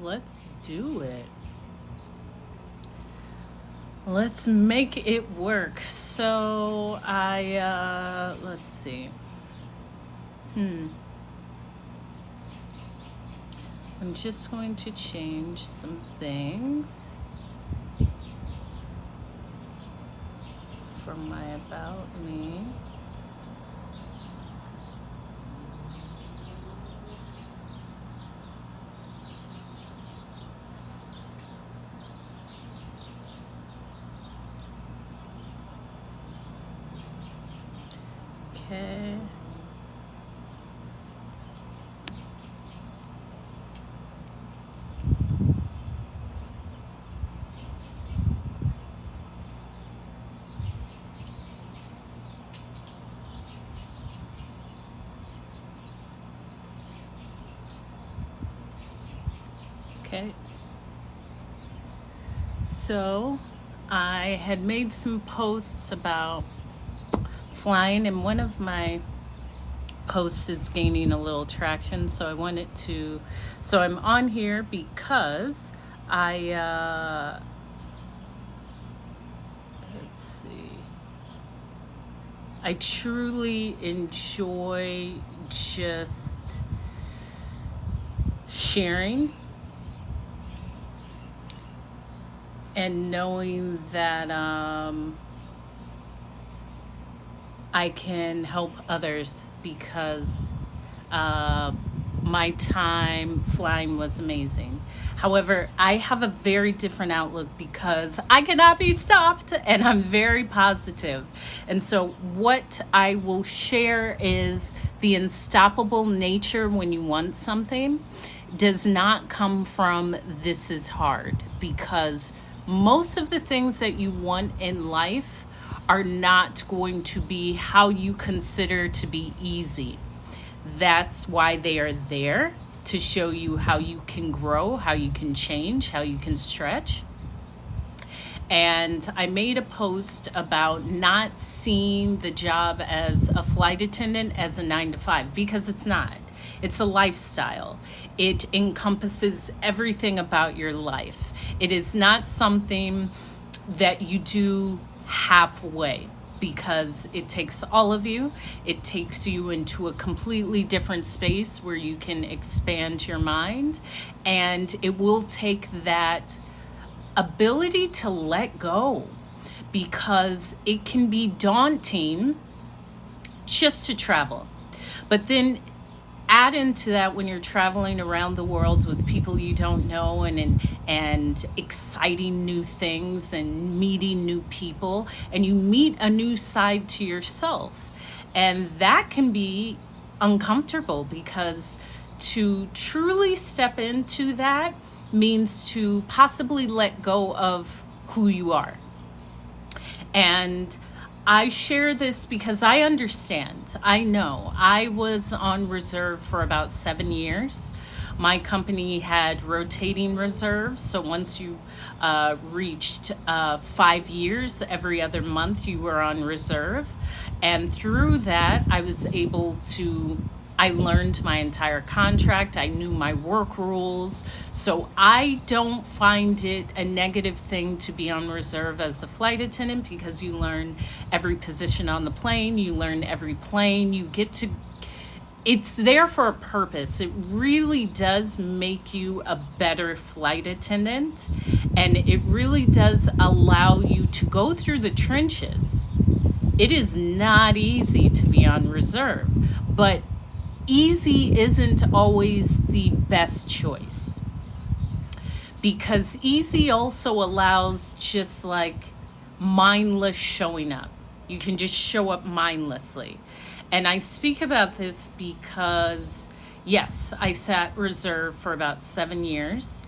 Let's do it. Let's make it work. So let's see. I'm just going to change some things from my About Me. Okay. Okay. So I had made some posts about flying, and one of my posts is gaining a little traction. So I wanted to, so I'm on here because let's see, I truly enjoy just sharing and knowing that I can help others because my time flying was amazing. However, I have a very different outlook because I cannot be stopped and I'm very positive. And so, what I will share is the unstoppable nature when you want something does not come from this is hard, because most of the things that you want in life are not going to be how you consider to be easy. That's why they are there, to show you how you can grow, how you can change, how you can stretch. And I made a post about not seeing the job as a flight attendant as a 9 to 5, because it's not. It's a lifestyle. It encompasses everything about your life. It is not something that you do halfway, because it takes all of you. It takes you into a completely different space where you can expand your mind, and it will take that ability to let go, because it can be daunting just to travel. But then add into that when you're traveling around the world with people you don't know, and exciting new things and meeting new people, and you meet a new side to yourself. And that can be uncomfortable, because to truly step into that means to possibly let go of who you are. And I share this because I understand. I know. I was on reserve for about 7 years. My company had rotating reserves. So once you reached 5 years, every other month you were on reserve. And through that, I learned my entire contract. I knew my work rules. So I don't find it a negative thing to be on reserve as a flight attendant, because you learn every position on the plane, you learn every plane, it's there for a purpose. It really does make you a better flight attendant, and it really does allow you to go through the trenches. It is not easy to be on reserve, but easy isn't always the best choice, because easy also allows just like mindless showing up. You can just show up mindlessly. And I speak about this because, yes, I sat reserve for about 7 years,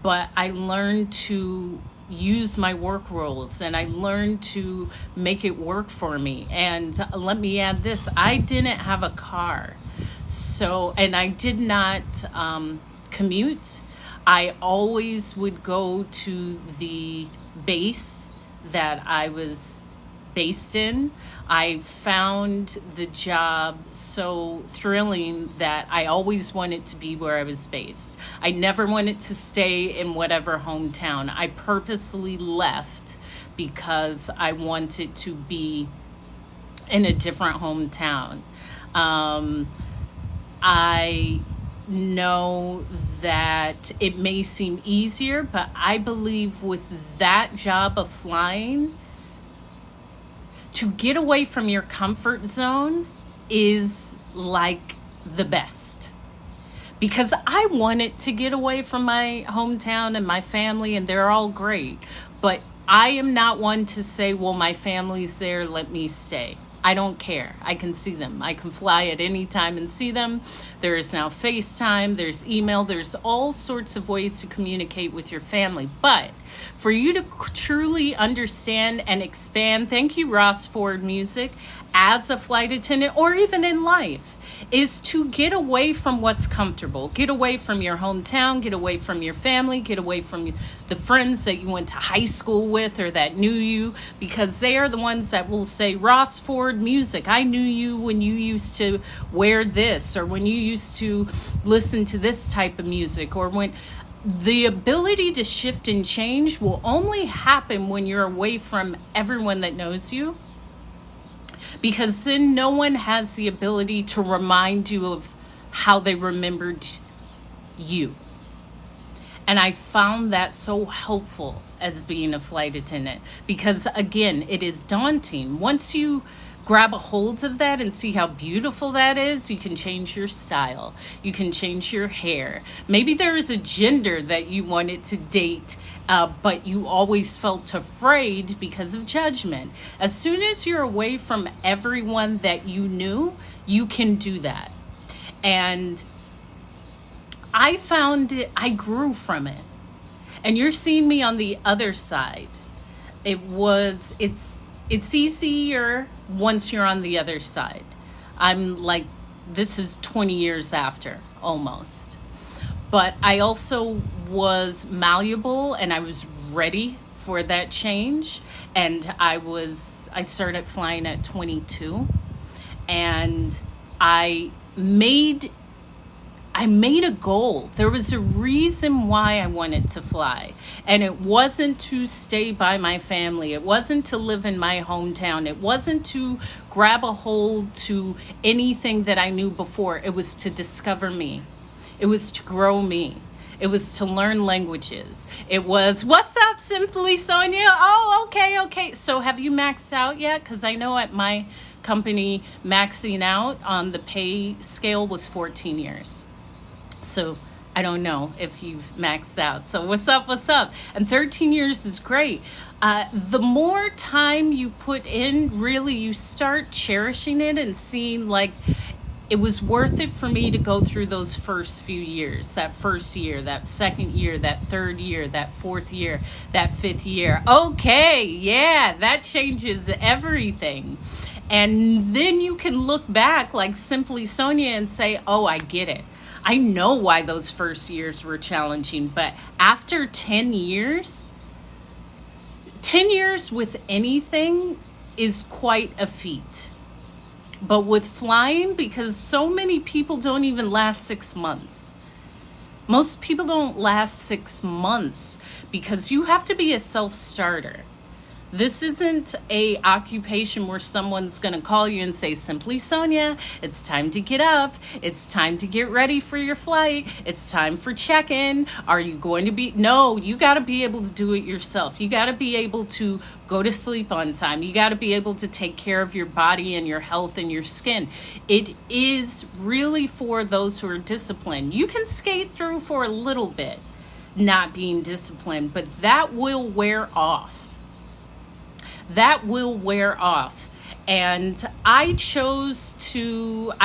but I learned to use my work rules, and I learned to make it work for me. And let me add this, I didn't have a car. So, and I did not commute. I always would go to the base that I was based in. I found the job so thrilling that I always wanted to be where I was based. I never wanted to stay in whatever hometown. I purposely left because I wanted to be in a different hometown. I know that it may seem easier, but I believe with that job of flying, to get away from your comfort zone is like the best. Because I wanted to get away from my hometown and my family, and they're all great. But I am not one to say, well, my family's there, let me stay. I don't care. I can see them. I can fly at any time and see them. There is now FaceTime, there's email, there's all sorts of ways to communicate with your family. But for you to truly understand and expand, thank you, Ross Ford Music, as a flight attendant or even in life, is to get away from what's comfortable. Get away from your hometown, get away from your family, get away from the friends that you went to high school with or that knew you, because they are the ones that will say, Ross Ford Music, I knew you when you used to wear this, or when you used to listen to this type of music, or when the ability to shift and change will only happen when you're away from everyone that knows you. Because then no one has the ability to remind you of how they remembered you. And I found that so helpful as being a flight attendant. Because again, it is daunting. Once you grab a hold of that and see how beautiful that is, you can change your style. You can change your hair. Maybe there is a gender that you wanted to date, but you always felt afraid because of judgment. As soon as you're away from everyone that you knew, you can do that. And I found it, I grew from it. And you're seeing me on the other side. It's easier once you're on the other side. I'm like, this is 20 years after, almost. But I also was malleable and I was ready for that change. And I started flying at 22, and I made a goal. There was a reason why I wanted to fly. And it wasn't to stay by my family. It wasn't to live in my hometown. It wasn't to grab a hold to anything that I knew before. It was to discover me. It was to grow me. It was to learn languages. It was, what's up, Simply Sonia? Oh, okay. So have you maxed out yet? Because I know at my company, maxing out on the pay scale was 14 years. So I don't know if you've maxed out. So what's up? And 13 years is great. The more time you put in, really, you start cherishing it and seeing like it was worth it for me to go through those first few years, that first year, that second year, that third year, that fourth year, that fifth year. Okay, yeah, that changes everything. And then you can look back like Simply Sonia and say, oh, I get it. I know why those first years were challenging, but after 10 years with anything is quite a feat. But with flying, because so many people don't even last 6 months. Most people don't last 6 months because you have to be a self-starter. This isn't a occupation where someone's going to call you and say, Simply Sonia, it's time to get up. It's time to get ready for your flight. It's time for check-in. Are you going to be? No, you got to be able to do it yourself. You got to be able to go to sleep on time. You got to be able to take care of your body and your health and your skin. It is really for those who are disciplined. You can skate through for a little bit not being disciplined, but that will wear off. That will wear off. And I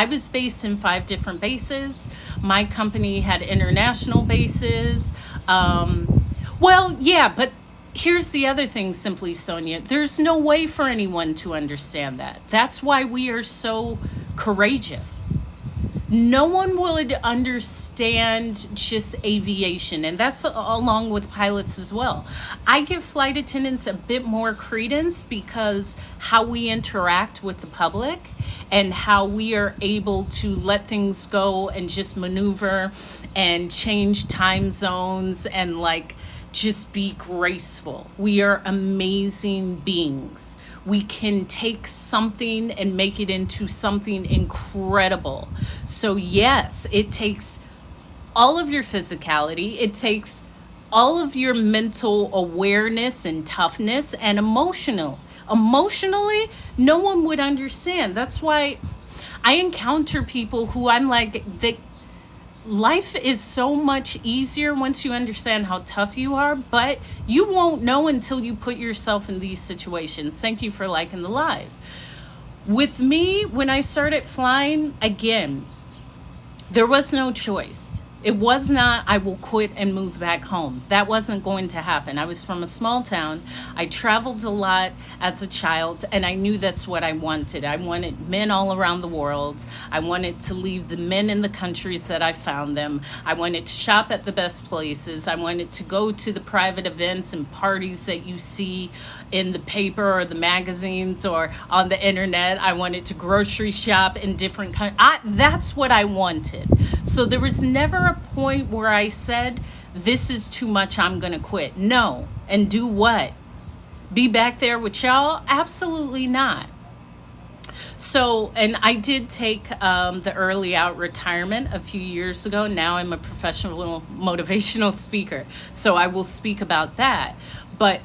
was based in 5 different bases. My company had international bases. But here's the other thing, Simply Sonia. There's no way for anyone to understand that. That's why we are so courageous. no one would understand just aviation, and that's along with pilots as well. I give flight attendants a bit more credence because how we interact with the public and how we are able to let things go and just maneuver and change time zones and like just be graceful. We are amazing beings. We can take something and make it into something incredible. So yes, it takes all of your physicality. It takes all of your mental awareness and toughness and emotionally, no one would understand. That's why I encounter people who I'm like, life is so much easier once you understand how tough you are, but you won't know until you put yourself in these situations. Thank you for liking the live. With me, when I started flying, again, there was no choice. It was not, I will quit and move back home. That wasn't going to happen. I was from a small town. I traveled a lot as a child, and I knew that's what I wanted. I wanted men all around the world. I wanted to leave the men in the countries that I found them. I wanted to shop at the best places. I wanted to go to the private events and parties that you see in the paper or the magazines or on the internet. I wanted to grocery shop in different countries. That's what I wanted. So there was never a point where I said, this is too much, I'm gonna quit. No. And do what? Be back there with y'all? Absolutely not. So, and I did take the early out retirement a few years ago. Now I'm a professional motivational speaker. So I will speak about that. But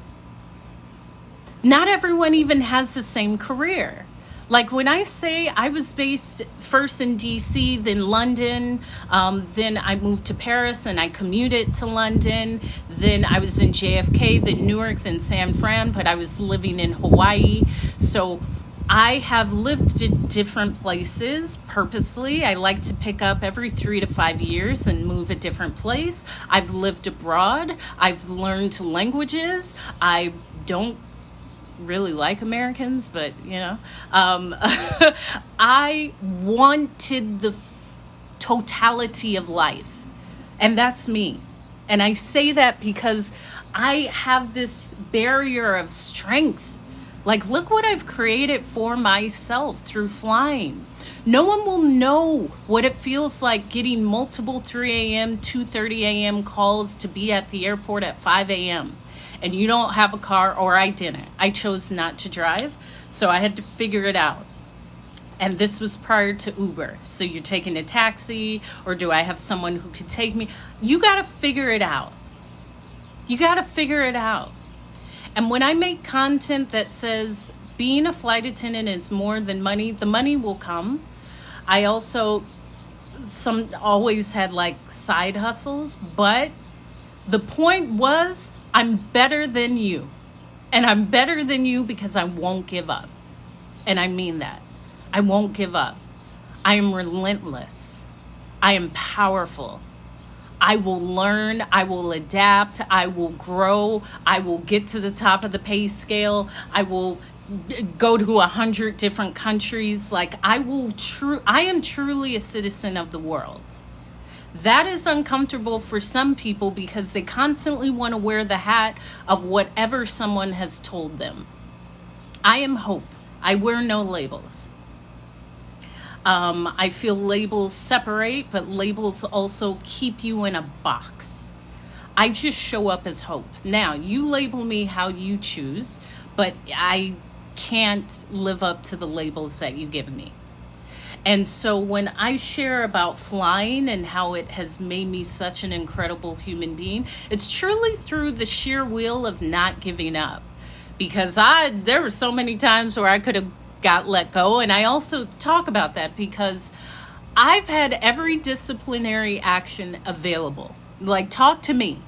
not everyone even has the same career. Like when I say I was based first in DC, then London, then I moved to Paris and I commuted to London, then I was in JFK, then Newark, then San Fran, but I was living in Hawaii. So I have lived in different places purposely. I like to pick up every 3 to 5 years and move a different place. I've lived abroad. I've learned languages. I don't really like Americans, but you know, I wanted the totality of life, and that's me. And I say that because I have this barrier of strength. Like, look what I've created for myself through flying. No one will know what it feels like getting multiple 3 a.m., 2:30 a.m. calls to be at the airport at 5 a.m. and you don't have a car, or I didn't. I chose not to drive, so I had to figure it out. And this was prior to Uber. So you're taking a taxi, or do I have someone who could take me? You got to figure it out. You got to figure it out. And when I make content that says being a flight attendant is more than money, the money will come. I also always had like side hustles, but the point was, I'm better than you. And I'm better than you because I won't give up. And I mean that. I won't give up. I am relentless. I am powerful. I will learn. I will adapt. I will grow. I will get to the top of the pay scale. I will go to 100 different countries. Like I am truly a citizen of the world. That is uncomfortable for some people because they constantly want to wear the hat of whatever someone has told them. I am hope. I wear no labels. I feel labels separate, but labels also keep you in a box. I just show up as hope. Now, you label me how you choose, but I can't live up to the labels that you give me. And so when I share about flying and how it has made me such an incredible human being, it's truly through the sheer will of not giving up. Because there were so many times where I could have got let go. And I also talk about that because I've had every disciplinary action available. Like, talk to me.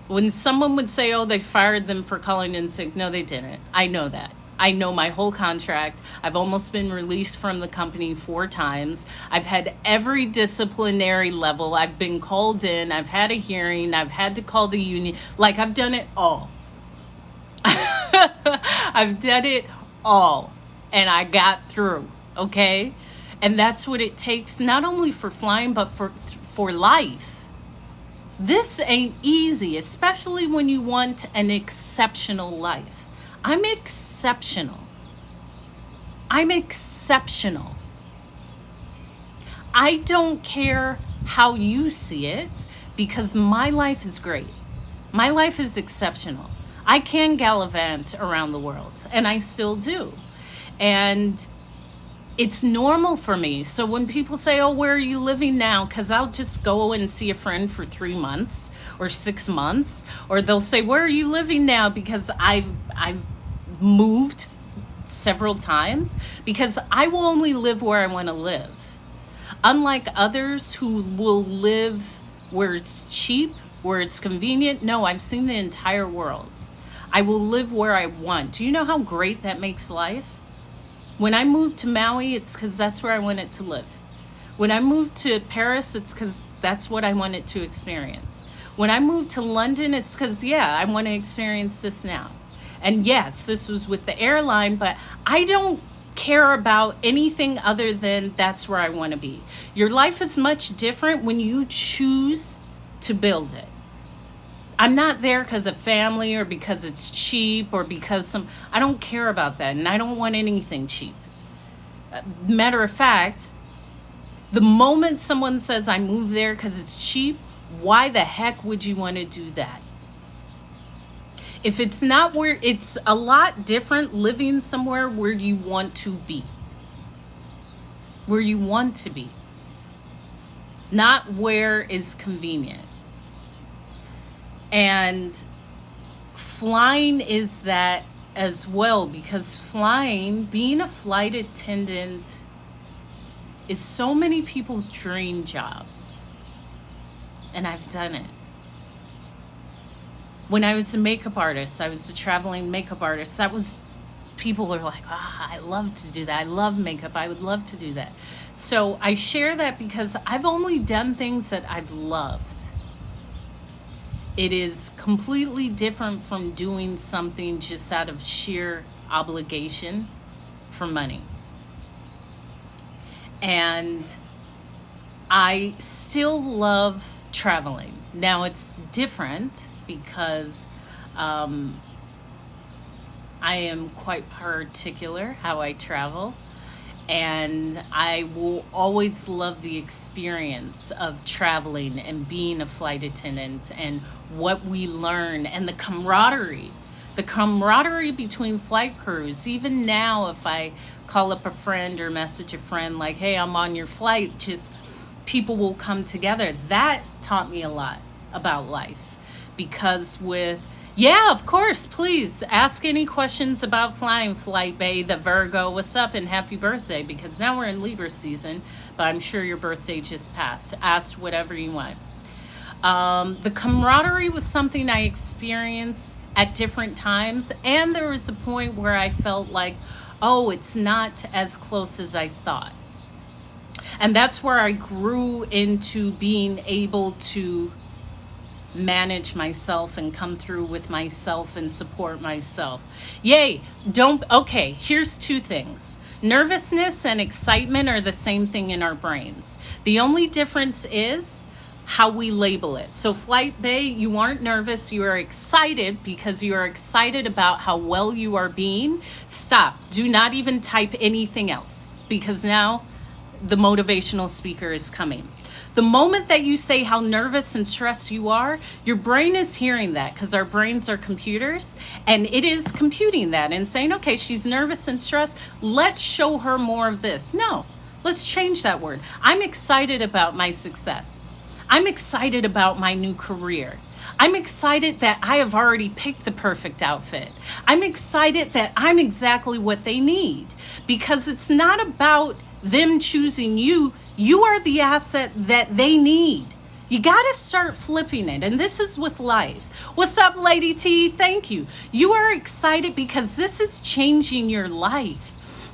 When someone would say, oh, they fired them for calling in sick. No, they didn't. I know that. I know my whole contract. I've almost been released from the company 4 times. I've had every disciplinary level. I've been called in. I've had a hearing. I've had to call the union. Like, I've done it all. I've done it all. And I got through, okay? And that's what it takes, not only for flying, but for life. This ain't easy, especially when you want an exceptional life. I'm exceptional. I'm exceptional. I don't care how you see it, because my life is great. My life is exceptional. I can gallivant around the world, and I still do. And it's normal for me. So when people say, oh, where are you living now? Because I'll just go and see a friend for 3 months or 6 months. Or they'll say, where are you living now? Because I've moved several times. Because I will only live where I want to live. Unlike others who will live where it's cheap, where it's convenient. No, I've seen the entire world. I will live where I want. Do you know how great that makes life? When I moved to Maui, it's because that's where I wanted to live. When I moved to Paris, it's because that's what I wanted to experience. When I moved to London, it's because, I want to experience this now. And yes, this was with the airline, but I don't care about anything other than that's where I want to be. Your life is much different when you choose to build it. I'm not there because of family or because it's cheap or because I don't care about that, and I don't want anything cheap. Matter of fact, the moment someone says I move there because it's cheap, why the heck would you want to do that? If it's not where, it's a lot different living somewhere where you want to be. Where you want to be. Not where is convenient. And flying is that as well, because flying, being a flight attendant, is so many people's dream jobs. And I've done it. When I was a makeup artist, I was a traveling makeup artist. People were like, I love to do that. I love makeup. I would love to do that. So I share that because I've only done things that I've loved. It is completely different from doing something just out of sheer obligation for money. And I still love traveling. Now it's different because I am quite particular how I travel. And I will always love the experience of traveling and being a flight attendant and what we learn and the camaraderie between flight crews. Even now, if I call up a friend or message a friend like, hey, I'm on your flight, just people will come together. That taught me a lot about life, because yeah, of course, please ask any questions about flying, Flight Bay, the Virgo. What's up and happy birthday, because now we're in Libra season, but I'm sure your birthday just passed. Ask whatever you want. The camaraderie was something I experienced at different times, and there was a point where I felt like, oh, it's not as close as I thought. And that's where I grew into being able to manage myself and come through with myself and support myself. Yay. Okay, here's 2 things. Nervousness and excitement are the same thing in our brains. The only difference is how we label it. So Flight Bay, you aren't nervous, you are excited because you are excited about how well you are being. Stop. Do not even type anything else, because now the motivational speaker is coming. The moment that you say how nervous and stressed you are, your brain is hearing that, because our brains are computers, and it is computing that and saying, okay, she's nervous and stressed. Let's show her more of this. No, let's change that word. I'm excited about my success. I'm excited about my new career. I'm excited that I have already picked the perfect outfit. I'm excited that I'm exactly what they need, because it's not about them choosing you. You are the asset that they need. You got to start flipping it. And this is with life. What's up, Lady T? Thank you. You are excited because this is changing your life.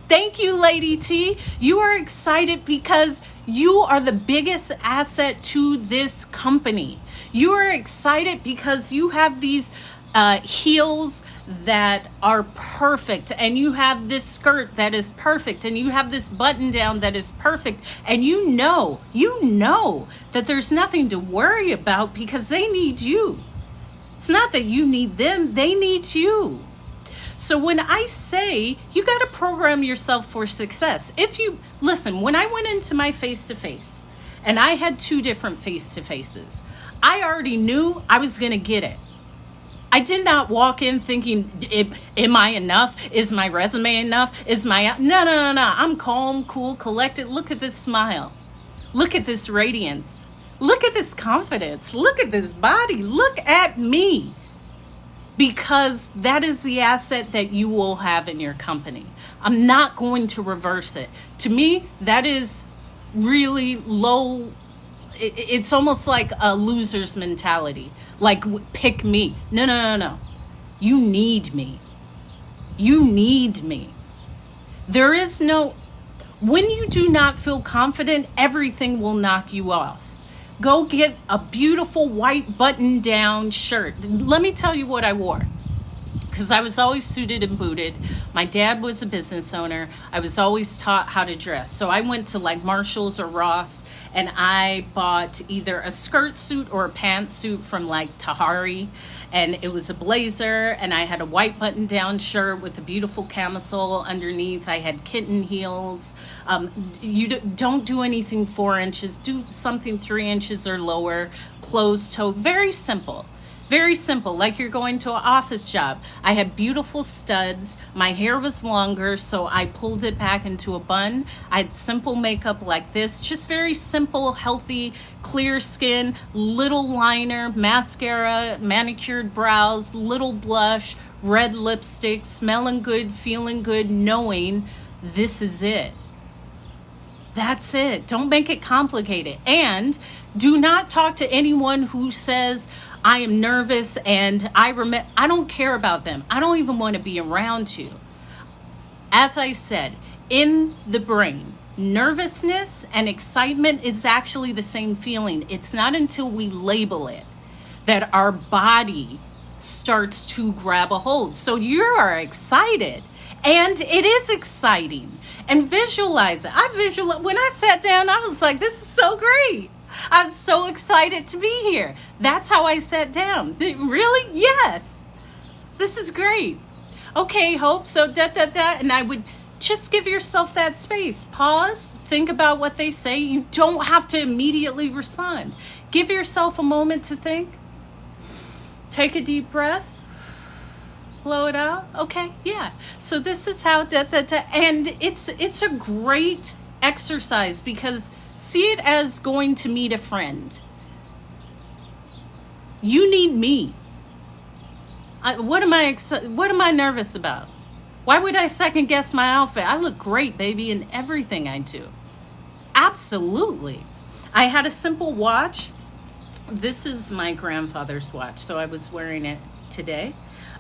Thank you, Lady T. You are excited because you are the biggest asset to this company. You are excited because you have these heels that are perfect, and you have this skirt that is perfect, and you have this button down that is perfect, and you know that there's nothing to worry about because they need you. It's not that you need them, they need you. So when I say you got to program yourself for success, if you listen, when I went into my face-to-face and I had 2 different face-to-faces, I already knew I was going to get it. I did not walk in thinking, am I enough? Is my resume enough? No. I'm calm, cool, collected. Look at this smile. Look at this radiance. Look at this confidence. Look at this body. Look at me. Because that is the asset that you will have in your company. I'm not going to reverse it. To me, that is really low. It's almost like a loser's mentality. Like, pick me. No. You need me. You need me. There is no, when you do not feel confident, everything will knock you off. Go get a beautiful white button-down shirt. Let me tell you what I wore. Because I was always suited and booted. My dad was a business owner. I was always taught how to dress. So I went to like Marshall's or Ross, and I bought either a skirt suit or a pantsuit from like Tahari. And it was a blazer, and I had a white button-down shirt with a beautiful camisole underneath. I had kitten heels. Don't do anything 4 inches. Do something 3 inches or lower. Closed toe. Very simple. Very simple, like you're going to an office job. I had beautiful studs. My hair was longer, so I pulled it back into a bun. I had simple makeup like this, just very simple, healthy, clear skin, little liner, mascara, manicured brows, little blush, red lipstick, smelling good, feeling good, knowing this is it. That's it. Don't make it complicated. And do not talk to anyone who says, I am nervous and I don't care about them. I don't even want to be around you. As I said, in the brain, nervousness and excitement is actually the same feeling. It's not until we label it that our body starts to grab a hold. So you are excited, and it is exciting. And visualize it. When I sat down, I was like, this is so great. I'm so excited to be here. That's how I sat down. Really? Yes. This is great. Okay, Hope. So and I would just give yourself that space. Pause. Think about what they say. You don't have to immediately respond. Give yourself a moment to think. Take a deep breath. Blow it out. Okay, yeah. So this is how and it's a great exercise because see it as going to meet a friend. You need me. What am I nervous about? Why would I second guess my outfit? I look great, baby, in everything I do. Absolutely. I had a simple watch. This is my grandfather's watch, so I was wearing it today.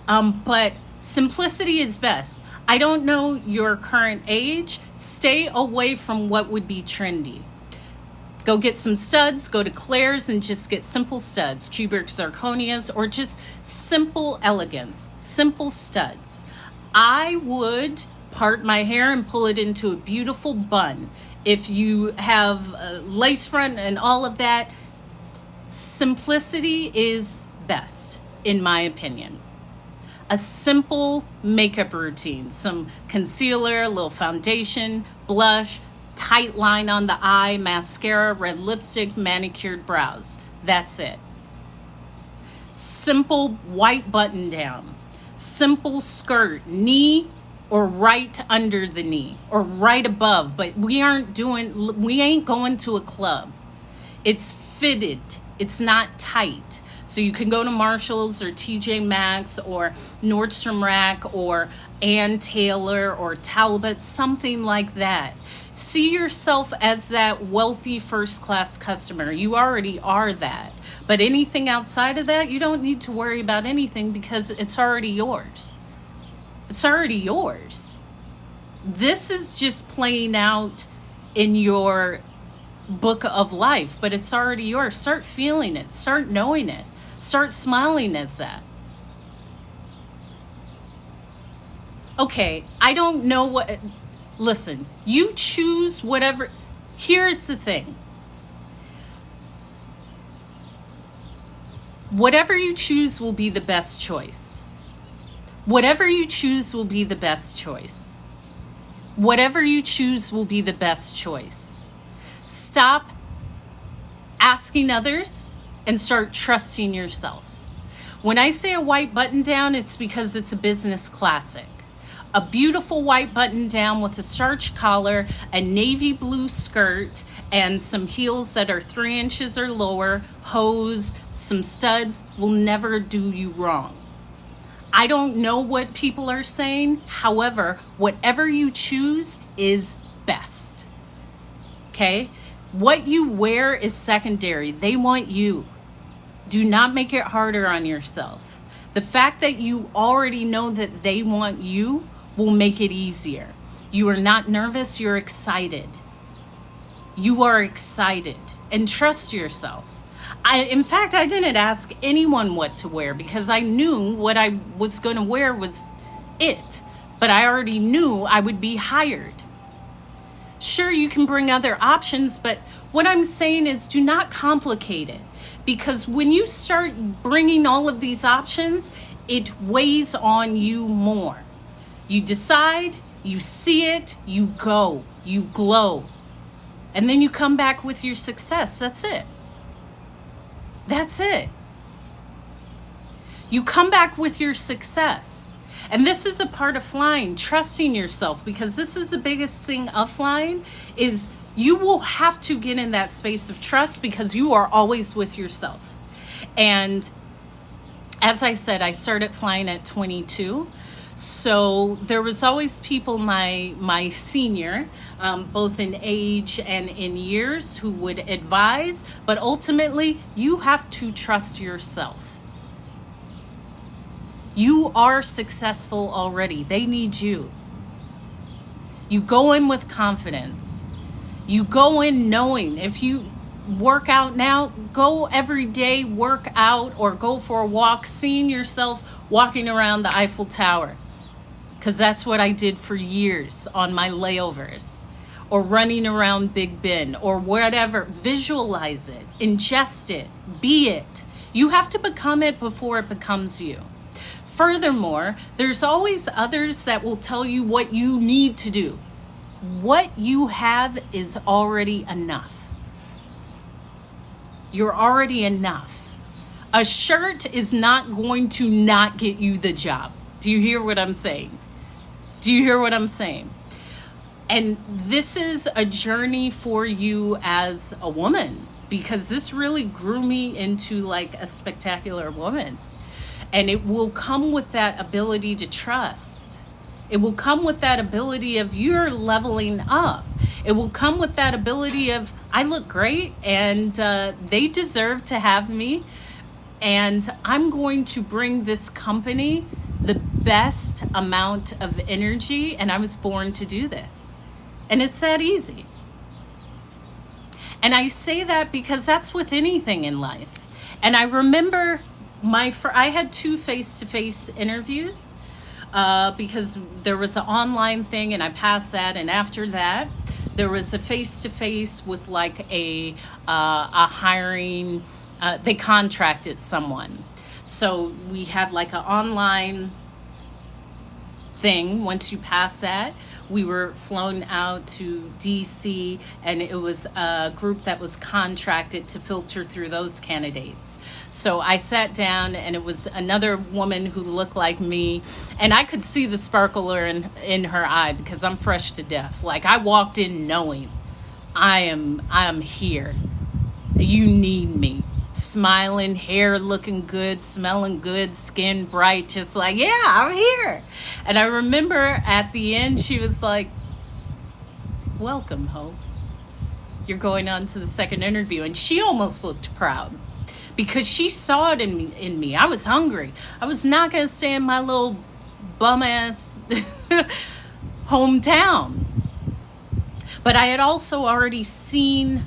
But simplicity is best. I don't know your current age. Stay away from what would be trendy. Go get some studs, go to Claire's and just get simple studs, cubic zirconias, or just simple elegance, simple studs. I would part my hair and pull it into a beautiful bun. If you have a lace front and all of that, simplicity is best, in my opinion. A simple makeup routine, some concealer, a little foundation, blush, tight line on the eye, mascara, red lipstick, manicured brows. That's it. Simple white button down. Simple skirt, knee or right under the knee or right above. But we ain't going to a club. It's fitted. It's not tight. So you can go to Marshall's or TJ Maxx or Nordstrom Rack or Ann Taylor or Talbot, something like that. See yourself as that wealthy first-class customer. You already are that. But anything outside of that, you don't need to worry about anything because it's already yours. It's already yours. This is just playing out in your book of life, but it's already yours. Start feeling it. Start knowing it. Start smiling as that. Okay, I don't know what. Listen, you choose whatever. Here's the thing. Whatever you choose will be the best choice. Whatever you choose will be the best choice. Whatever you choose will be the best choice. Stop asking others and start trusting yourself. When I say a white button down, it's because it's a business classic. A beautiful white button down with a starch collar, a navy blue skirt, and some heels that are 3 inches or lower, hose, some studs will never do you wrong. I don't know what people are saying. However, whatever you choose is best. Okay? What you wear is secondary. They want you. Do not make it harder on yourself. The fact that you already know that they want you will make it easier. You are not nervous, you're excited. You are excited. And trust yourself. In fact, I didn't ask anyone what to wear because I knew what I was going to wear was it. But I already knew I would be hired. Sure, you can bring other options, but what I'm saying is do not complicate it. Because when you start bringing all of these options, it weighs on you more. You decide, you see it, you go, you glow. And then you come back with your success. That's it. That's it. You come back with your success. And this is a part of flying, trusting yourself, because this is the biggest thing of flying is you will have to get in that space of trust because you are always with yourself. And as I said, I started flying at 22. So there was always people, my senior, both in age and in years, who would advise, but ultimately you have to trust yourself. You are successful already. They need you. You go in with confidence. You go in knowing if you work out now, go every day, work out, or go for a walk, seeing yourself walking around the Eiffel Tower. Because that's what I did for years on my layovers, or running around Big Ben, or whatever. Visualize it, ingest it, be it. You have to become it before it becomes you. Furthermore, there's always others that will tell you what you need to do. What you have is already enough. You're already enough. A shirt is not going to not get you the job. Do you hear what I'm saying? Do you hear what I'm saying? And this is a journey for you as a woman, because this really grew me into like a spectacular woman. And it will come with that ability to trust. It will come with that ability of you're leveling up. It will come with that ability of I look great and they deserve to have me. And I'm going to bring this company the best amount of energy, and I was born to do this. And it's that easy. And I say that because that's with anything in life. And I remember I had 2 face-to-face interviews because there was an online thing and I passed that. And after that, there was a face-to-face with like a hiring, they contracted someone. So we had like an online thing. Once you pass that, we were flown out to DC, and it was a group that was contracted to filter through those candidates. So I sat down, and it was another woman who looked like me, and I could see the sparkler in her eye because I'm fresh to death. Like I walked in knowing I am here. You need me. Smiling, hair looking good, smelling good, skin bright, just like, yeah, I'm here. And I remember at the end, she was like, welcome, Hope. You're going on to the second interview. And she almost looked proud because she saw it in me. I was hungry. I was not going to stay in my little bum-ass hometown. But I had also already seen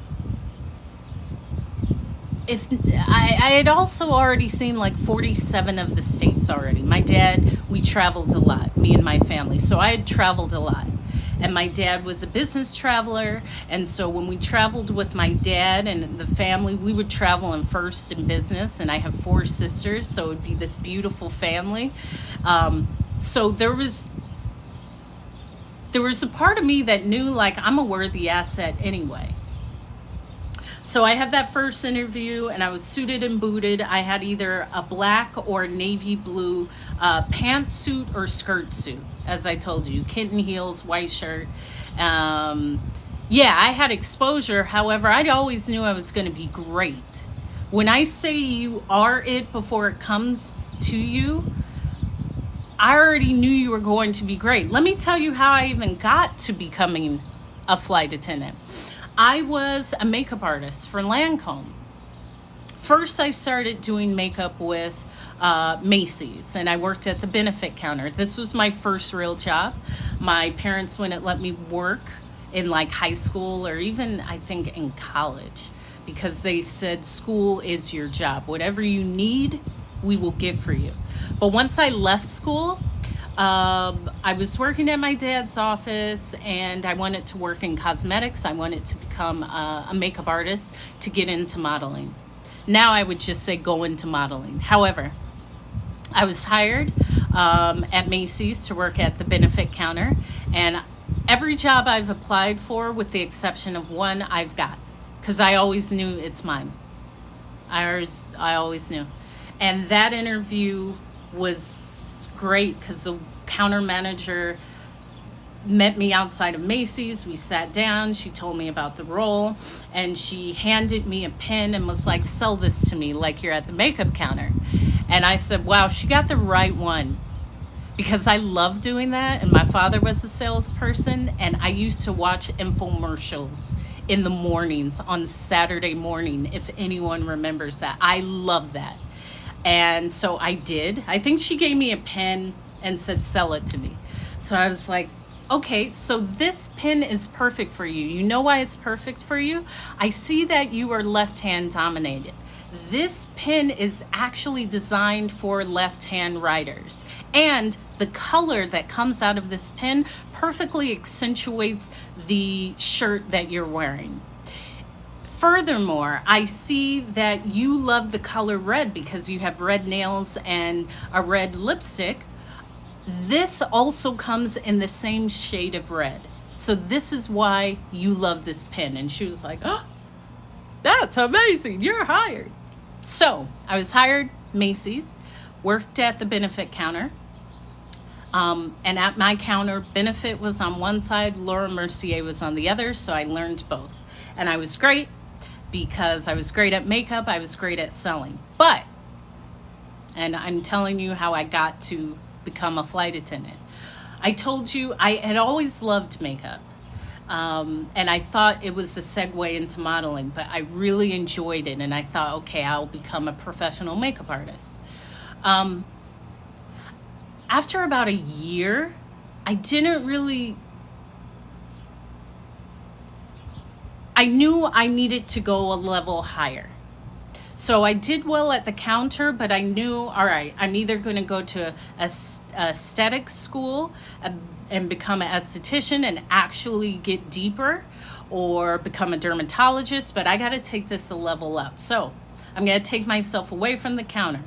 if I had also already seen like 47 of the states already. My dad, we traveled a lot, me and my family. So I had traveled a lot. And my dad was a business traveler. And so when we traveled with my dad and the family, we would travel in first in business. And I have 4 sisters, so it would be this beautiful family. So there was a part of me that knew like I'm a worthy asset anyway. So I had that first interview and I was suited and booted. I had either a black or navy blue pantsuit or skirt suit, as I told you, kitten heels, white shirt. Yeah, I had exposure. However, I always knew I was going to be great. When I say you are it before it comes to you, I already knew you were going to be great. Let me tell you how I even got to becoming a flight attendant. I was a makeup artist for Lancome. First, I started doing makeup with Macy's, and I worked at the benefit counter. This was my first real job. My parents wouldn't let me work in like high school or even I think in college because they said school is your job. Whatever you need, we will get for you. But once I left school, I was working at my dad's office and I wanted to work in cosmetics. I wanted to become a makeup artist to get into modeling. Now I would just say go into modeling. However, I was hired at Macy's to work at the benefit counter, and every job I've applied for, with the exception of one, I've got, because I always knew it's mine. I always knew. And that interview was great because the counter manager met me outside of Macy's. We sat down. She told me about the role and she handed me a pen and was like, sell this to me like you're at the makeup counter. And I said, wow, she got the right one, because I love doing that. And my father was a salesperson and I used to watch infomercials in the mornings on Saturday morning, if anyone remembers that. I love that. And so I did. I think she gave me a pen and said, sell it to me. So I was like, okay, so this pen is perfect for you. You know why it's perfect for you? I see that you are left-hand dominated. This pen is actually designed for left-hand writers. And the color that comes out of this pen perfectly accentuates the shirt that you're wearing. Furthermore, I see that you love the color red because you have red nails and a red lipstick. This also comes in the same shade of red. So this is why you love this pen. And she was like, oh, that's amazing. You're hired. So I was hired, Macy's, worked at the benefit counter. And at my counter, benefit was on one side, Laura Mercier was on the other. So I learned both. And I was great because I was great at makeup. I was great at selling. But, and I'm telling you how I got to become a flight attendant. I told you I had always loved makeup. And I thought it was a segue into modeling, but I really enjoyed it. And I thought, okay, I'll become a professional makeup artist. After about a year, I knew I needed to go a level higher. So I did well at the counter, but I knew, all right, I'm either going to go to a aesthetic school and become an esthetician and actually get deeper, or become a dermatologist, but I got to take this a level up. So I'm going to take myself away from the counter.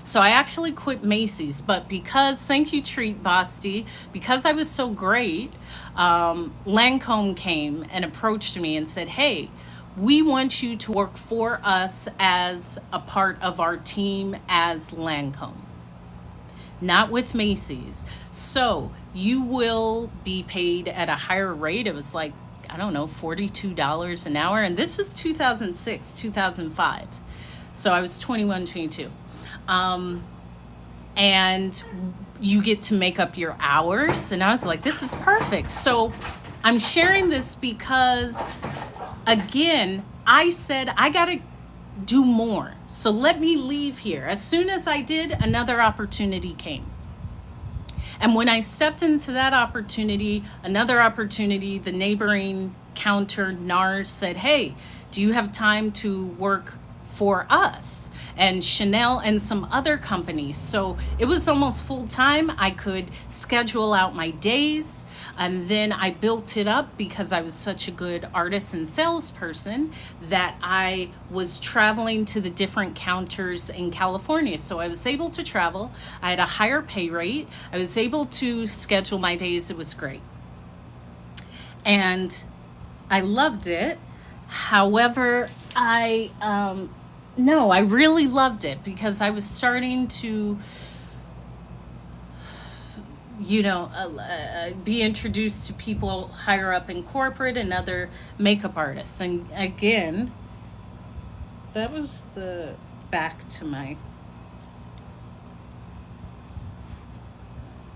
So I actually quit Macy's, but because, thank you, Treat Basti, because I was so great, Lancome came and approached me and said, hey, we want you to work for us as a part of our team as Lancome, not with Macy's. So you will be paid at a higher rate. It was like, I don't know, $42 an hour. And this was 2006, 2005. So I was 21, 22. And you get to make up your hours. And I was like, this is perfect. So I'm sharing this because, again, I said, I got to do more. So let me leave here. As soon as I did, another opportunity came. And when I stepped into that opportunity, another opportunity, the neighboring counter, NARS, said, hey, do you have time to work for us and Chanel and some other companies. So it was almost full time. I could schedule out my days, and then I built it up because I was such a good artist and salesperson that I was traveling to the different counters in California. So I was able to travel. I had a higher pay rate. I was able to schedule my days. It was great. And I loved it. However, I really loved it because I was starting to, be introduced to people higher up in corporate and other makeup artists. And again, that was the back to my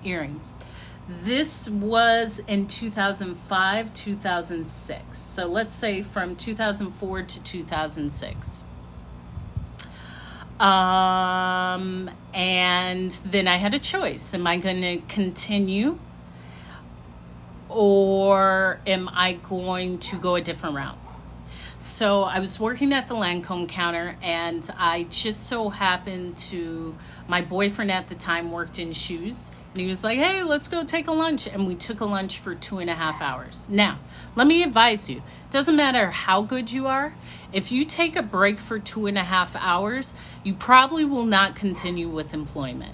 earring. This was in 2005, 2006. So let's say from 2004 to 2006. And then I had a choice. Am I going to continue, or am I going to go a different route? So I was working at the Lancome counter, and I just so happened to, my boyfriend at the time worked in shoes, and he was like, hey, let's go take a lunch. And we took a lunch for 2.5 hours. Now, let me advise you, doesn't matter how good you are, if you take a break for 2.5 hours, you probably will not continue with employment.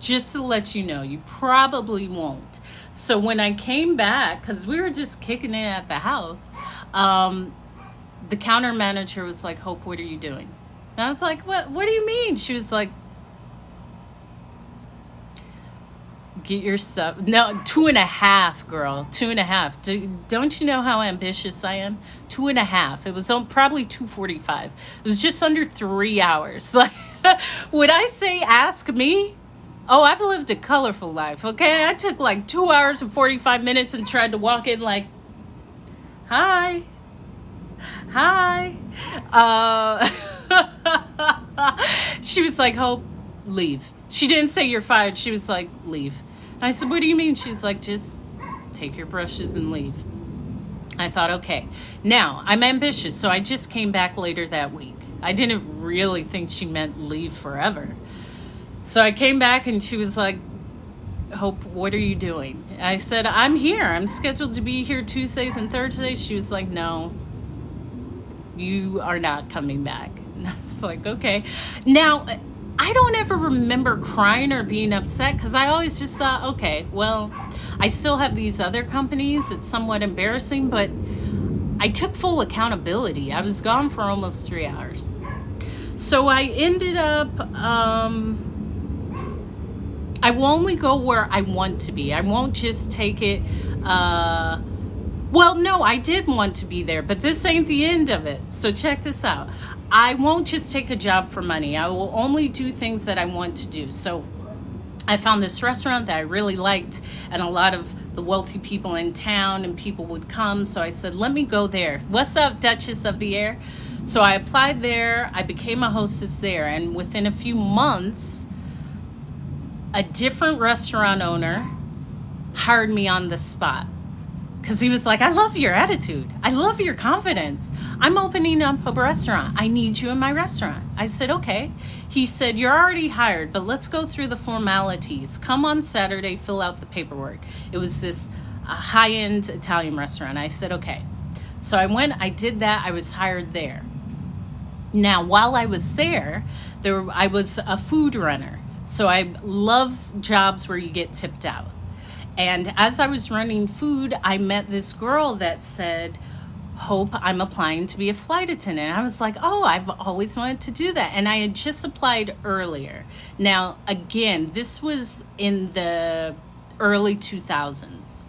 Just to let you know, you probably won't. So when I came back, because we were just kicking it at the house, the counter manager was like, Hope, what are you doing? And I was like, what do you mean? She was like, get your stuff. No, 2.5, girl. 2.5. Don't you know how ambitious I am? 2.5. It was probably 2:45. It was just under 3 hours. Like, would I say ask me? Oh, I've lived a colorful life, okay? I took like 2 hours and 45 minutes and tried to walk in like, hi. She was like, Hope, leave. She didn't say you're fired. She was like, leave. I said, what do you mean? She's like, just take your brushes and leave. I thought, okay. Now, I'm ambitious, so I just came back later that week. I didn't really think she meant leave forever. So I came back and she was like, Hope, what are you doing? I said, I'm here. I'm scheduled to be here Tuesdays and Thursdays. She was like, no, you are not coming back. And I was like, okay. Now, I don't ever remember crying or being upset because I always just thought, okay, well, I still have these other companies. It's somewhat embarrassing, but I took full accountability. I was gone for almost 3 hours. So I ended up, I will only go where I want to be. I won't just take it, well, no, I did want to be there, but this ain't the end of it. So check this out. I won't just take a job for money. I will only do things that I want to do. So I found this restaurant that I really liked, and a lot of the wealthy people in town and people would come. So I said, let me go there. What's up, Duchess of the Air? So I applied there. I became a hostess there. And within a few months, a different restaurant owner hired me on the spot. Because he was like, I love your attitude. I love your confidence. I'm opening up a restaurant. I need you in my restaurant. I said, okay. He said, you're already hired, but let's go through the formalities. Come on Saturday, fill out the paperwork. It was this high-end Italian restaurant. I said, okay. So I went, I did that. I was hired there. Now, while I was there, I was a food runner. So I love jobs where you get tipped out. And as I was running food, I met this girl that said, Hope, I'm applying to be a flight attendant. I was like, oh, I've always wanted to do that. And I had just applied earlier. Now, again, this was in the early 2000s.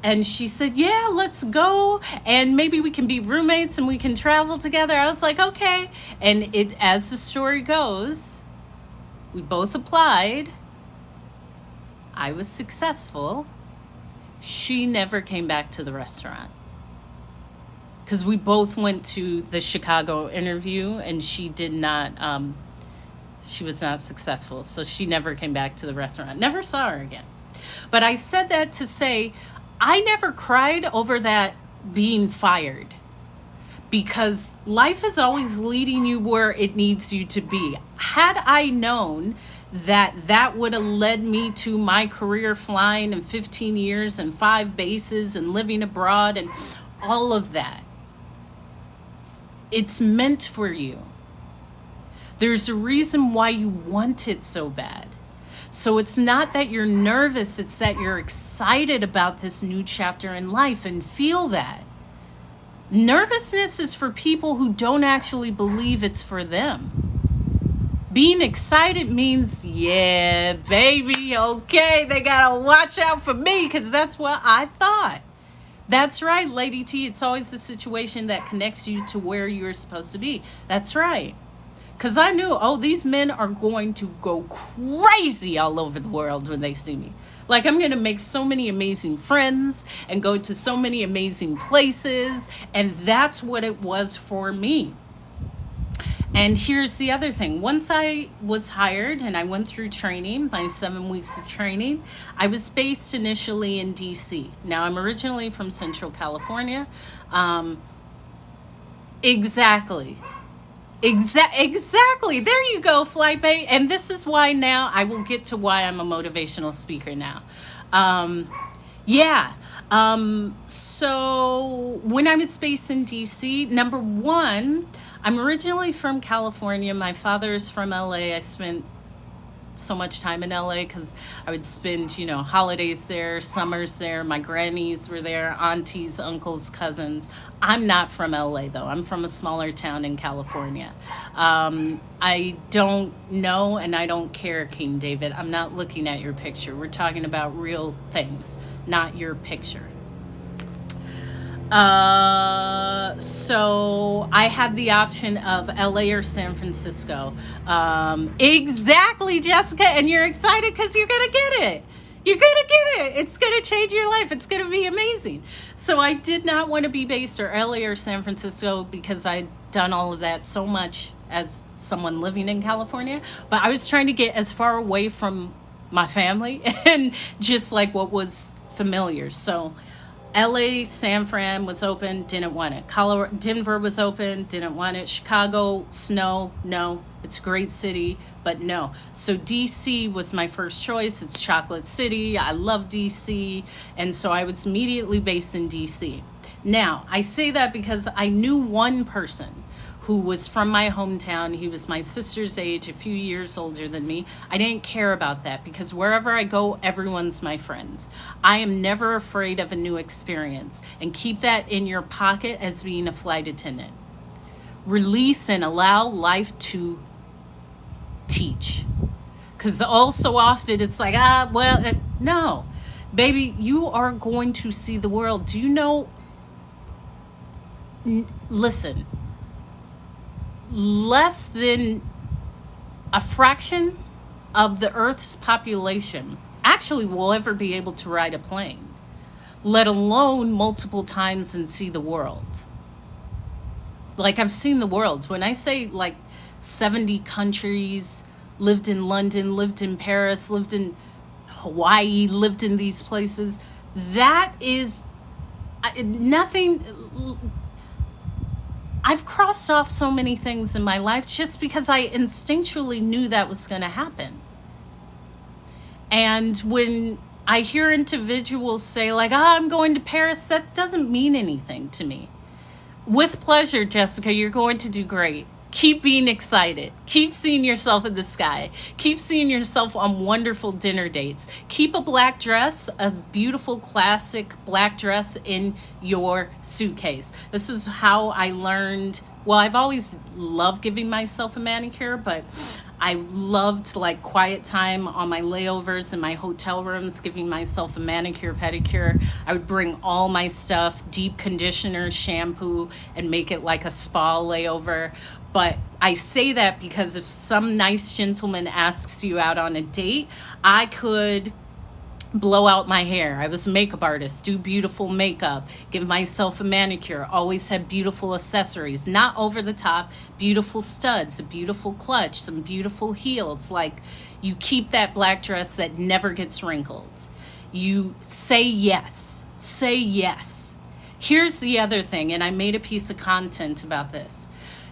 And she said, yeah, let's go. And maybe we can be roommates and we can travel together. I was like, okay. And as the story goes, we both applied. I was successful. She never came back to the restaurant because we both went to the Chicago interview and she did not, she was not successful. So she never came back to the restaurant. Never saw her again. But I said that to say, I never cried over that being fired because life is always leading you where it needs you to be. Had I known that that would have led me to my career flying in 15 years and 5 bases and living abroad and all of that, it's meant for you. There's a reason why you want it so bad. So it's not that you're nervous, it's that you're excited about this new chapter in life, and feel that. Nervousness is for people who don't actually believe it's for them. Being excited means, yeah, baby, okay, they gotta watch out for me, because that's what I thought. That's right, Lady T. It's always the situation that connects you to where you're supposed to be. That's right. Because I knew, oh, these men are going to go crazy all over the world when they see me. Like, I'm going to make so many amazing friends and go to so many amazing places. And that's what it was for me. And here's the other thing. Once I was hired and I went through training, my 7 weeks of training, I was based initially in DC. Now, I'm originally from Central California. Exactly. Exactly. There you go, Flightmate. And this is why now I will get to why I'm a motivational speaker now. So when I was based in DC, number one, I'm originally from California. My father is from LA. I spent so much time in LA because I would spend, holidays there, summers there. My grannies were there, aunties, uncles, cousins. I'm not from LA though. I'm from a smaller town in California. I don't know and I don't care, King David. I'm not looking at your picture. We're talking about real things, not your picture. So I had the option of LA or San Francisco. Exactly, Jessica. And you're excited because you're going to get it. You're going to get it. It's going to change your life. It's going to be amazing. So I did not want to be based or LA or San Francisco because I'd done all of that so much as someone living in California. But I was trying to get as far away from my family and just like what was familiar. So LA, San Fran was open, didn't want it. Colorado, Denver was open, didn't want it. Chicago, snow, no. It's a great city, but no. So DC was my first choice. It's Chocolate City. I love DC. And so I was immediately based in DC. Now, I say that because I knew one person who was from my hometown. He was my sister's age, a few years older than me. I didn't care about that because wherever I go, everyone's my friend. I am never afraid of a new experience, and keep that in your pocket as being a flight attendant. Release and allow life to teach. Because all so often it's like, no. Baby, you are going to see the world. Do you know? Listen. Less than a fraction of the Earth's population actually will ever be able to ride a plane, let alone multiple times and see the world. Like, I've seen the world. When I say like 70 countries, lived in London, lived in Paris, lived in Hawaii, lived in these places, that is nothing. I've crossed off so many things in my life just because I instinctually knew that was going to happen. And when I hear individuals say like, I'm going to Paris, that doesn't mean anything to me. With pleasure, Jessica, you're going to do great. Keep being excited. Keep seeing yourself in the sky. Keep seeing yourself on wonderful dinner dates. Keep a black dress, a beautiful classic black dress in your suitcase. This is how I learned. Well, I've always loved giving myself a manicure, but I loved like quiet time on my layovers in my hotel rooms, giving myself a manicure, pedicure. I would bring all my stuff, deep conditioner, shampoo, and make it like a spa layover. But I say that because if some nice gentleman asks you out on a date, I could blow out my hair. I was a makeup artist, do beautiful makeup, give myself a manicure, always have beautiful accessories, not over the top, beautiful studs, a beautiful clutch, some beautiful heels. Like, you keep that black dress that never gets wrinkled. You say yes. Say yes. Here's the other thing, and I made a piece of content about this.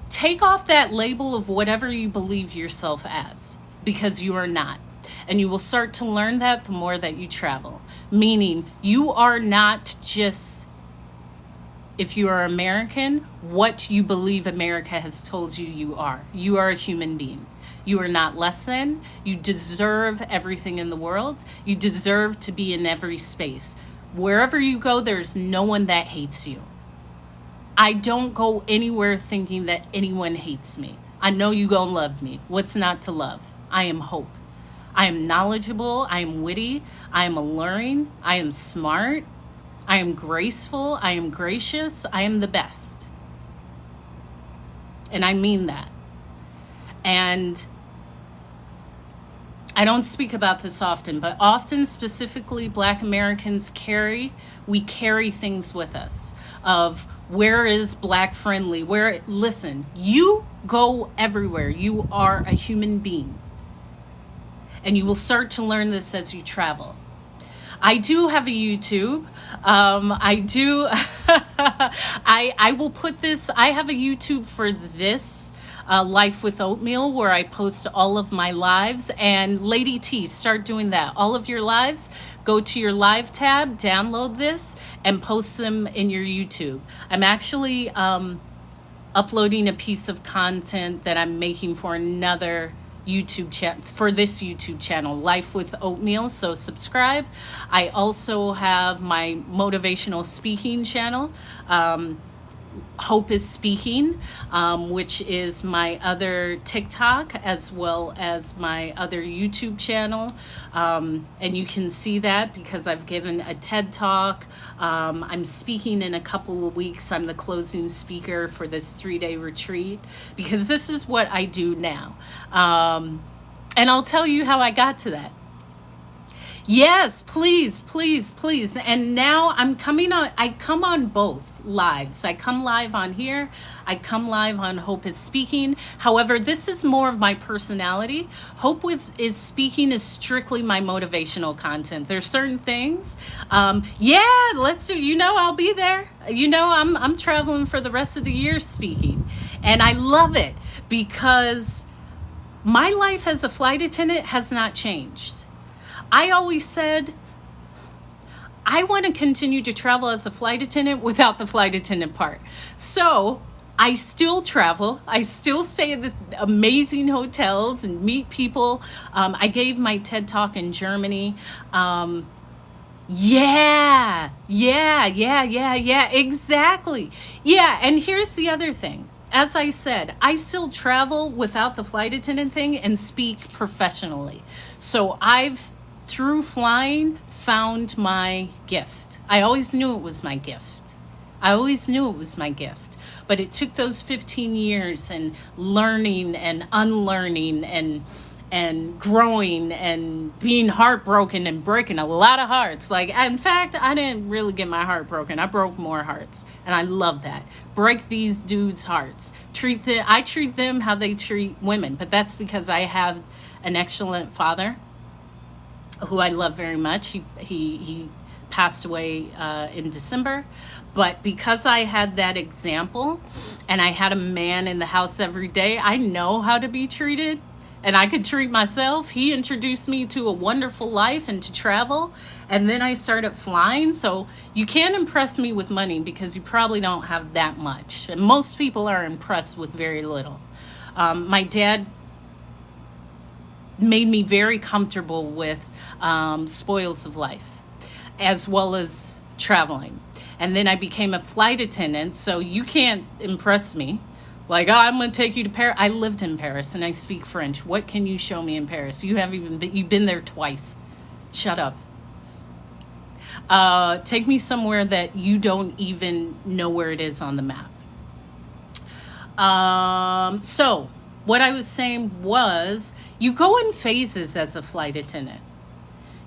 Take off that label of whatever you believe yourself as, because you are not. And you will start to learn that the more that you travel. Meaning, you are not just, if you are American, what you believe America has told you you are. You are a human being. You are not less than. You deserve everything in the world. You deserve to be in every space. Wherever you go, there's no one that hates you. I don't go anywhere thinking that anyone hates me. I know you gonna love me. What's not to love? I am hope. I am knowledgeable. I am witty. I am alluring. I am smart. I am graceful. I am gracious. I am the best. And I mean that. And I don't speak about this often, but often, specifically, Black Americans we carry things with us of where is Black friendly, listen, you go everywhere. You are a human being. And you will start to learn this as you travel. I do have a YouTube. I will put this, I have a YouTube for this, Life with Oatmeal, where I post all of my lives. And Lady T, start doing that. All of your lives, go to your live tab, download this, and post them in your YouTube. I'm actually uploading a piece of content that I'm making for another YouTube channel, for this YouTube channel, Life with Oatmeal, so subscribe. I also have my motivational speaking channel, Hope is Speaking, which is my other TikTok as well as my other YouTube channel. And you can see that because I've given a TED Talk. I'm speaking in a couple of weeks. I'm the closing speaker for this 3-day retreat because this is what I do now. And I'll tell you how I got to that. Yes, please, please, please. And now I come on both lives. I come live on here. I come live on Hope is Speaking. However, this is more of my personality. Is Speaking is strictly my motivational content. There's certain things. Let's do, I'll be there. I'm traveling for the rest of the year speaking. And I love it because my life as a flight attendant has not changed. I always said, I want to continue to travel as a flight attendant without the flight attendant part. So I still travel. I still stay at the amazing hotels and meet people. I gave my TED Talk in Germany. Exactly. Yeah, and here's the other thing. As I said, I still travel without the flight attendant thing and speak professionally. So through flying, found my gift. I always knew it was my gift. But it took those 15 years and learning and unlearning and growing and being heartbroken and breaking a lot of hearts. In fact, I didn't really get my heart broken. I broke more hearts. And I love that. Break these dudes' hearts. I treat them how they treat women. But that's because I have an excellent father who I love very much. He passed away in December. But because I had that example and I had a man in the house every day, I know how to be treated and I could treat myself. He introduced me to a wonderful life and to travel. And then I started flying. So you can't impress me with money because you probably don't have that much. And most people are impressed with very little. My dad made me very comfortable with spoils of life, as well as traveling. And then I became a flight attendant, so you can't impress me. I'm going to take you to Paris. I lived in Paris and I speak French. What can you show me in Paris? You've been there twice. Shut up. Take me somewhere that you don't even know where it is on the map. So what I was saying was, you go in phases as a flight attendant.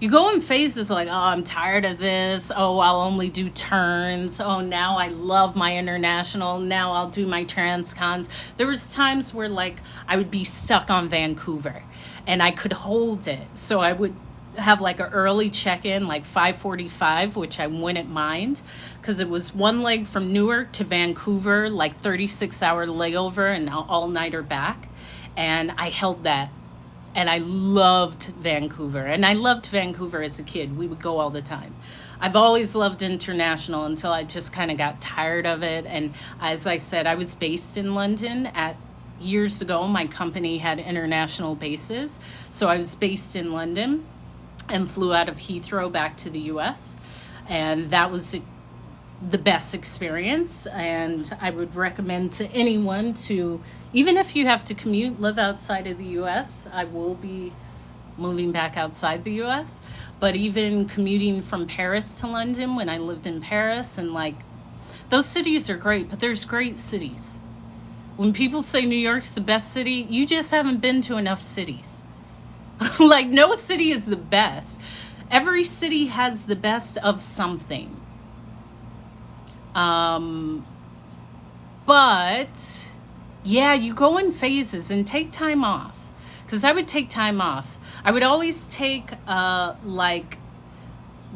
You go in phases I'm tired of this. Oh, I'll only do turns. Oh, now I love my international. Now I'll do my transcons. There was times where I would be stuck on Vancouver and I could hold it. So I would have like an early check-in, like 5:45, which I wouldn't mind, because it was one leg from Newark to Vancouver, like 36-hour layover and all-nighter back. And I held that. And I loved Vancouver. And I loved Vancouver as a kid. We would go all the time. I've always loved international until I just kind of got tired of it. And as I said, I was based in London years ago. My company had international bases. So I was based in London and flew out of Heathrow back to the US. And that was the best experience. And I would recommend to anyone to, even if you have to commute, live outside of the US. I will be moving back outside the US. But even commuting from Paris to London when I lived in Paris, and like, those cities are great, but there's great cities. When people say New York's the best city, you just haven't been to enough cities. Like, no city is the best. Every city has the best of something. But yeah, you go in phases and take time off. Because I would take time off. I would always take like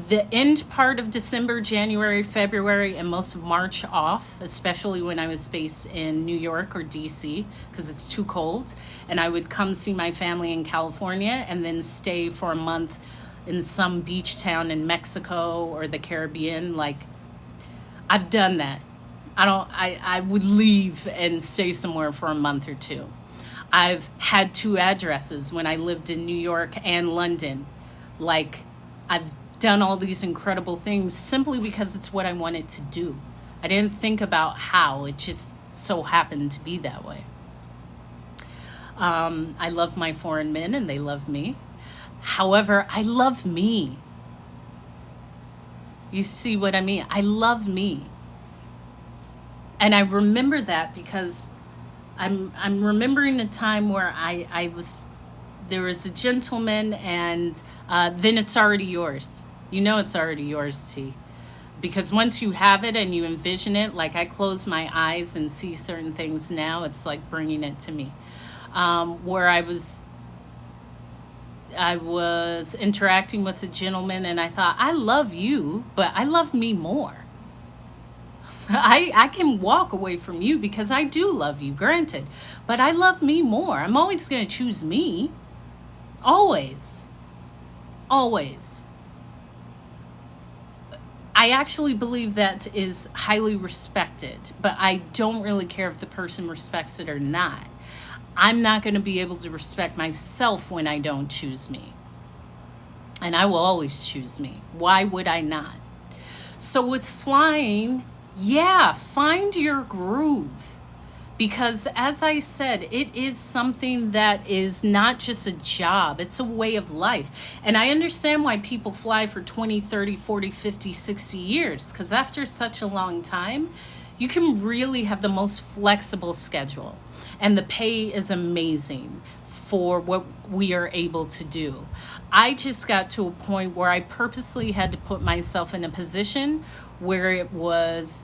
the end part of December, January, February, and most of March off, especially when I was based in New York or DC, because it's too cold. And I would come see my family in California and then stay for a month in some beach town in Mexico or the Caribbean. Like, I've done that. I would leave and stay somewhere for a month or two. I've had 2 addresses when I lived in New York and London. Like, I've done all these incredible things simply because it's what I wanted to do. I didn't think about how. It just so happened to be that way. I love my foreign men and they love me. However, I love me. You see what I mean? I love me. And I remember that because I'm remembering a time where there was a gentleman, and then it's already yours. You know it's already yours, T. Because once you have it and you envision it, like I close my eyes and see certain things now, it's like bringing it to me. Where I was interacting with a gentleman and I thought, I love you, but I love me more. I can walk away from you because I do love you, granted, but I love me more. I'm always going to choose me. Always. Always. I actually believe that is highly respected, but I don't really care if the person respects it or not. I'm not going to be able to respect myself when I don't choose me. And I will always choose me. Why would I not? So with flying, yeah, find your groove. Because as I said, it is something that is not just a job, it's a way of life. And I understand why people fly for 20, 30, 40, 50, 60 years. Because after such a long time, you can really have the most flexible schedule. And the pay is amazing for what we are able to do. I just got to a point where I purposely had to put myself in a position where it was,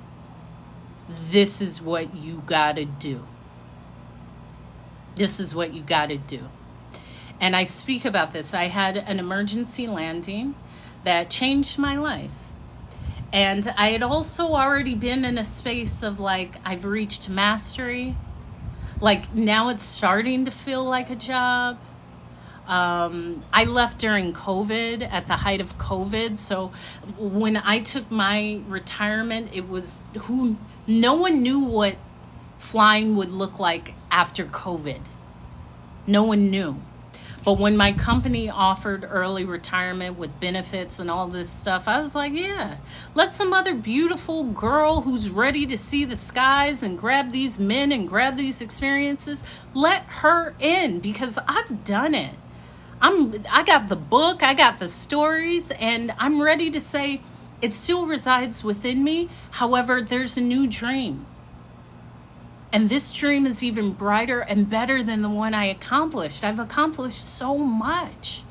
this is what you gotta do. This is what you gotta do. And I speak about this. I had an emergency landing that changed my life. And I had also already been in a space of like, I've reached mastery. Like now it's starting to feel like a job. I left during COVID, at the height of COVID. So when I took my retirement, it was no one knew what flying would look like after COVID. No one knew. But when my company offered early retirement with benefits and all this stuff, I was like, yeah, let some other beautiful girl who's ready to see the skies and grab these men and grab these experiences, let her in, because I've done it. I got the book, I got the stories, and I'm ready to say it still resides within me. However, there's a new dream. And this dream is even brighter and better than the one I accomplished. I've accomplished so much.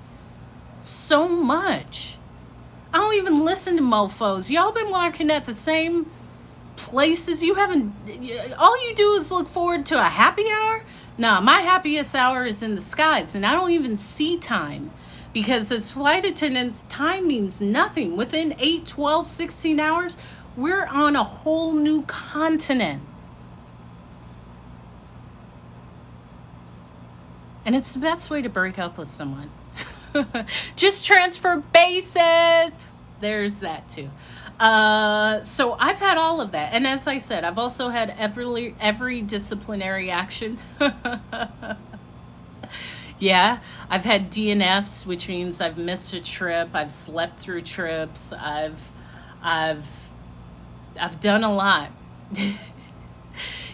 So much. I don't even listen to mofos. Y'all been working at the same places. All you do is look forward to a happy hour. No, my happiest hour is in the skies, and I don't even see time Because as flight attendants, time means nothing. Within 8, 12, 16 hours, we're on a whole new continent. And it's the best way to break up with someone. Just transfer bases. There's that too. So I've had all of that. And as I said, I've also had every disciplinary action. Yeah, I've had DNFs, which means I've missed a trip. I've slept through trips. I've done a lot.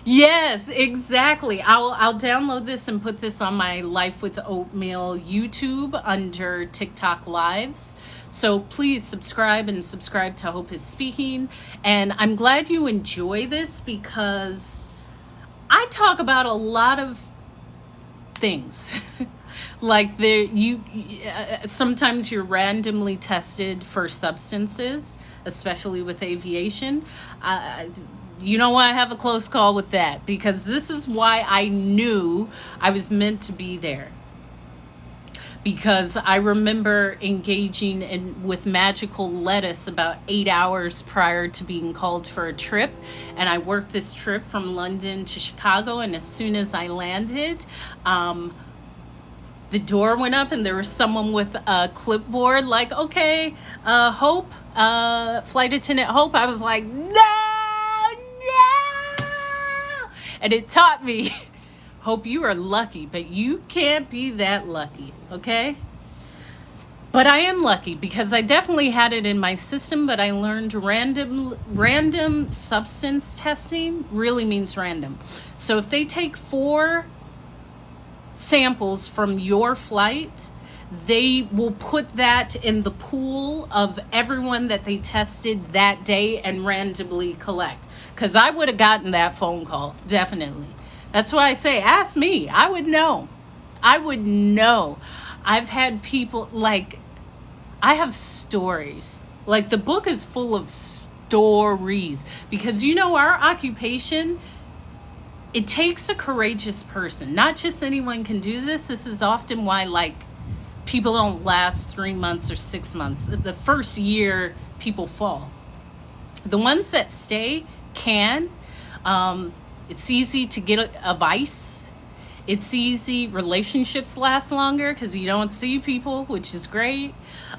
Yes, exactly. I'll download this and put this on my Life with Oatmeal YouTube under TikTok Lives. So please subscribe to Hope is Speaking. And I'm glad you enjoy this because I talk about a lot of things. Like sometimes you're randomly tested for substances, especially with aviation. You know why I have a close call with that? Because this is why I knew I was meant to be there. Because I remember engaging with magical lettuce about 8 hours prior to being called for a trip. And I worked this trip from London to Chicago. And as soon as I landed, the door went up and there was someone with a clipboard like, okay, Hope, flight attendant Hope. I was like, no. And it taught me, Hope, you are lucky, but you can't be that lucky, okay? But I am lucky because I definitely had it in my system, but I learned random substance testing really means random. So if they take 4 samples from your flight, they will put that in the pool of everyone that they tested that day and randomly collect. Because I would have gotten that phone call, definitely. That's why I say, ask me. I would know. I've had people, like, I have stories. Like, the book is full of stories. Because, our occupation, it takes a courageous person. Not just anyone can do this. This is often why, like, people don't last 3 months or 6 months. The first year, people fall. The ones that stay can. It's easy to get a vice. It's easy. Relationships last longer because you don't see people, which is great.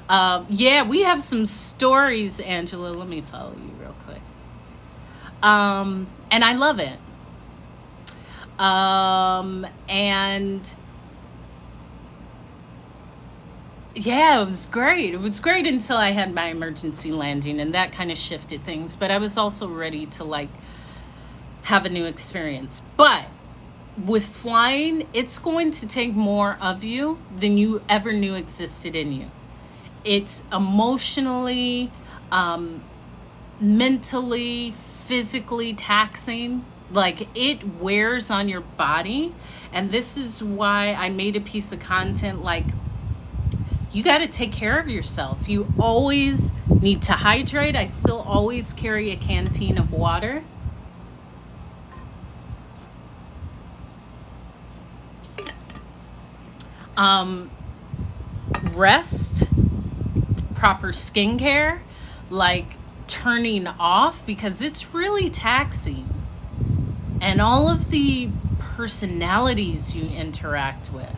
Yeah, we have some stories, Angela. Let me follow you real quick. And I love it. And yeah, it was great. It was great until I had my emergency landing, and that kind of shifted things. But I was also ready to, like, have a new experience. But with flying, it's going to take more of you than you ever knew existed in you. It's emotionally, mentally, physically taxing. Like, it wears on your body. And this is why I made a piece of content like, you got to take care of yourself. You always need to hydrate. I still always carry a canteen of water. Rest, proper skincare, like turning off, because it's really taxing. And all of the personalities you interact with,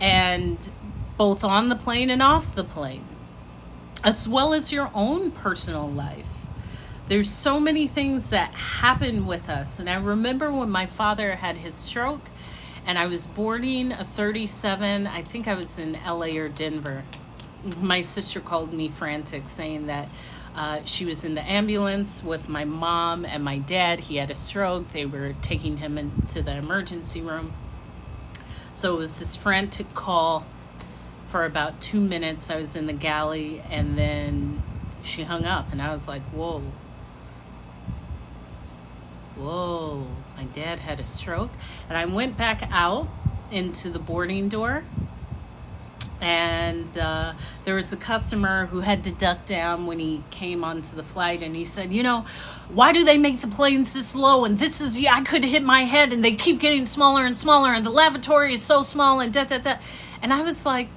and both on the plane and off the plane, as well as your own personal life. There's so many things that happen with us. And I remember when my father had his stroke and I was boarding a 37, I think I was in LA or Denver. My sister called me frantic saying that she was in the ambulance with my mom and my dad. He had a stroke. They were taking him into the emergency room. So it was this frantic call. For about 2 minutes, I was in the galley, and then she hung up, and I was like, whoa, my dad had a stroke. And I went back out into the boarding door, and there was a customer who had to duck down when he came onto the flight, and he said, why do they make the planes this low? And this is, I could hit my head, and they keep getting smaller and smaller, and the lavatory is so small, and da-da-da. And I was like,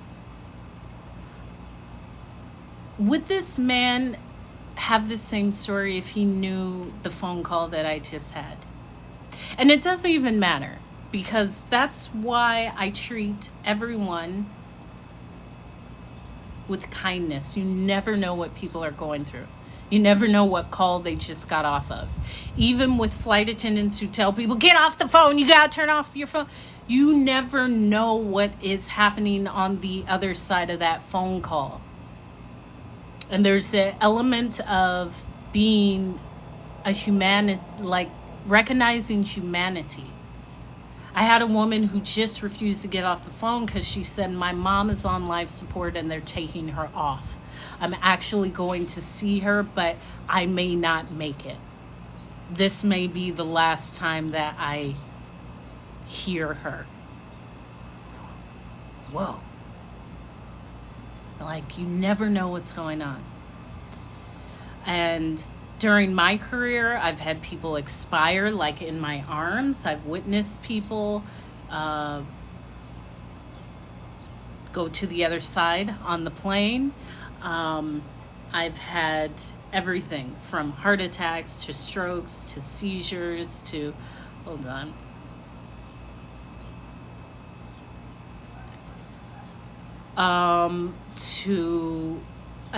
Would this man have the same story if he knew the phone call that I just had? And it doesn't even matter, because that's why I treat everyone with kindness. You never know what people are going through. You never know what call they just got off of. Even with flight attendants who tell people, get off the phone, you gotta turn off your phone. You never know what is happening on the other side of that phone call. And there's the element of being a like recognizing humanity. I had a woman who just refused to get off the phone because she said, my mom is on life support and they're taking her off. I'm actually going to see her, but I may not make it. This may be the last time that I hear her. Whoa. Like, you never know what's going on. And during my career, I've had people expire, like in my arms. I've witnessed people go to the other side on the plane. I've had everything from heart attacks to strokes to seizures to, hold on.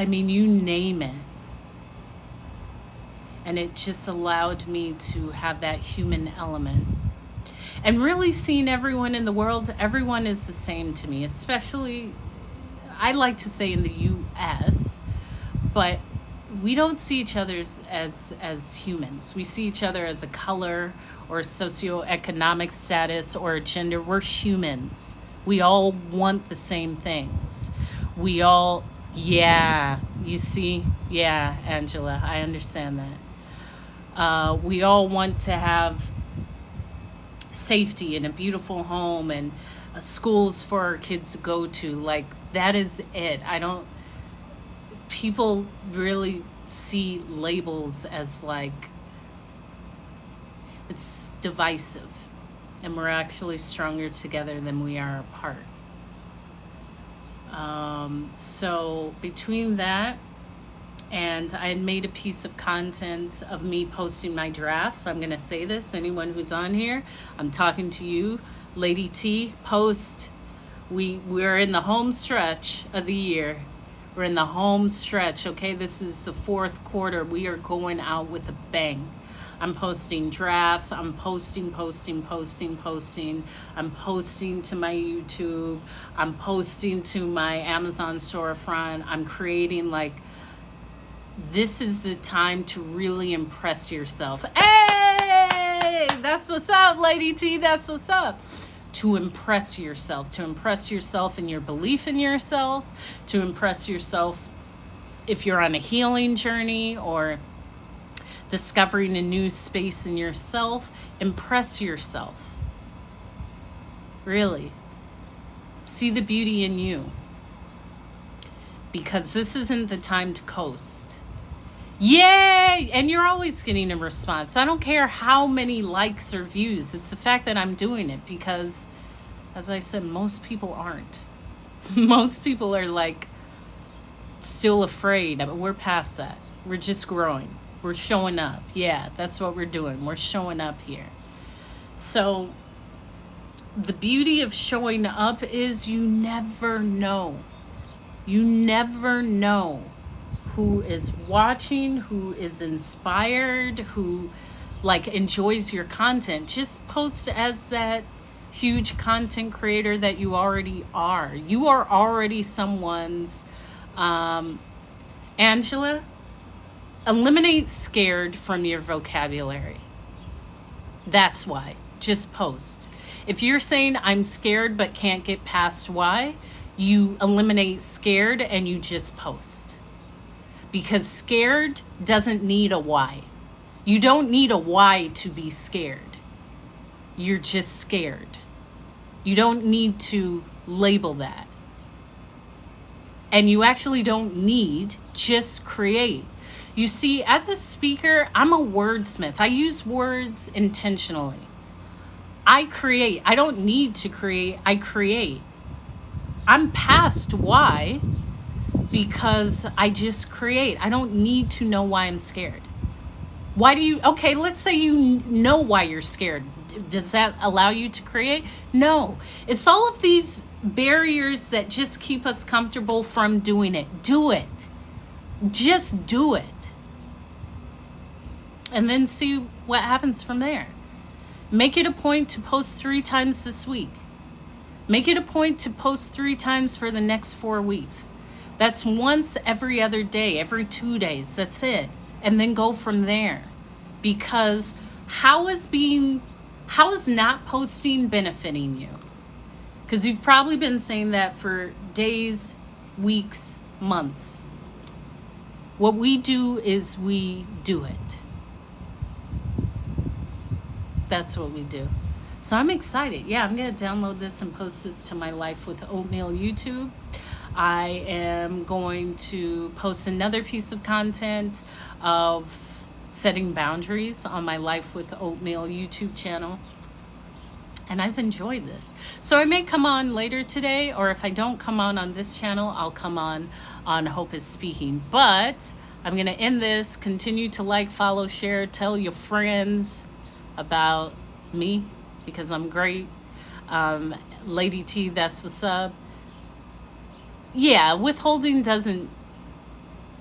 You name it. And it just allowed me to have that human element. And really seeing everyone in the world, everyone is the same to me, especially, I like to say in the US, but we don't see each other as humans. We see each other as a color or socioeconomic status or a gender. We're humans. We all want the same things. We all, yeah, you see? Yeah, Angela, I understand that. We all want to have safety and a beautiful home and schools for our kids to go to. Like, that is it. People really see labels as like, it's divisive. And we're actually stronger together than we are apart. So between that, and I had made a piece of content of me posting my drafts. I'm going to say this, anyone who's on here, I'm talking to you, Lady T, post. We're in the home stretch of the year. We're in the home stretch, okay? This is the fourth quarter. We are going out with a bang. I'm posting drafts. I'm posting. I'm posting to my YouTube. I'm posting to my Amazon storefront. I'm creating, like, this is the time to really impress yourself. Hey, that's what's up, Lady T. That's what's up. To impress yourself in your belief in yourself, to impress yourself if you're on a healing journey or discovering a new space in yourself. Impress yourself. Really. See the beauty in you. Because this isn't the time to coast. Yay! And you're always getting a response. I don't care how many likes or views. It's the fact that I'm doing it because, as I said, most people aren't. Most people are like still afraid. I mean, we're past that. We're just growing. We're showing up. Yeah, that's what we're doing. We're showing up here. So the beauty of showing up is you never know. You never know who is watching, who is inspired, who like enjoys your content. Just post as that huge content creator that you already are. You are already someone's Angela, eliminate scared from your vocabulary. That's why. Just post. If you're saying I'm scared but can't get past why, you eliminate scared and you just post. Because scared doesn't need a why. You don't need a why to be scared. You're just scared. You don't need to label that. And you actually don't need, just create. You see, as a speaker, I'm a wordsmith. I use words intentionally. I create. I don't need to create. I create. I'm past why, because I just create. I don't need to know why I'm scared. Why do you, okay, let's say you know why you're scared. Does that allow you to create? No. It's all of these barriers that just keep us comfortable from doing it. Do it. Just do it. And then see what happens from there. Make it a point to post 3 times this week. Make it a point to post 3 times for the next 4 weeks. That's once every other day, every 2 days. That's it. And then go from there. Because how is not posting benefiting you? Because you've probably been saying that for days, weeks, months. What we do is we do it. That's what we do. So I'm excited. Yeah, I'm going to download this and post this to my Life with Oatmeal YouTube. I am going to post another piece of content of setting boundaries on my Life with Oatmeal YouTube channel. And I've enjoyed this. So I may come on later today, or if I don't come on this channel, I'll come on Hope is Speaking. But I'm going to end this. Continue to like, follow, share, tell your friends about me, because I'm great. Lady T, that's what's up. Yeah, withholding doesn't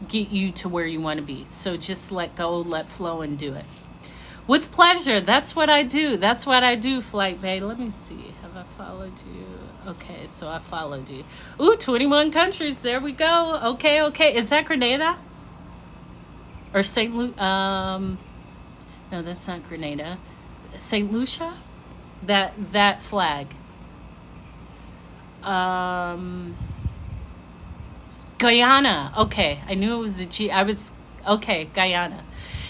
get you to where you want to be. So just let go, let flow, and do it. With pleasure. That's what I do. That's what I do, Flight Bay. Let me see. Have I followed you? Okay, so I followed you. Ooh, 21 countries. There we go. Okay. Is that Grenada? Or St. No, that's not Grenada. St. Lucia? That flag. Guyana. Okay, I knew it was a G. Okay, Guyana.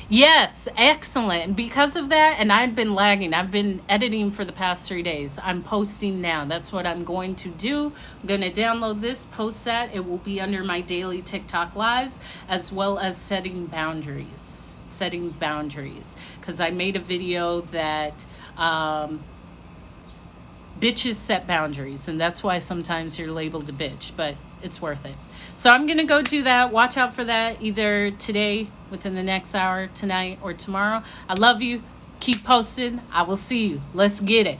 Yes, excellent. And because of that, and I've been lagging. I've been editing for the past 3 days. I'm posting now. That's what I'm going to do. I'm going to download this, post that. It will be under my daily TikTok lives, as well as setting boundaries. Setting boundaries. Because I made a video that bitches set boundaries. And that's why sometimes you're labeled a bitch. But it's worth it. So I'm going to go do that. Watch out for that either today, within the next hour, tonight, or tomorrow. I love you. Keep posting. I will see you. Let's get it.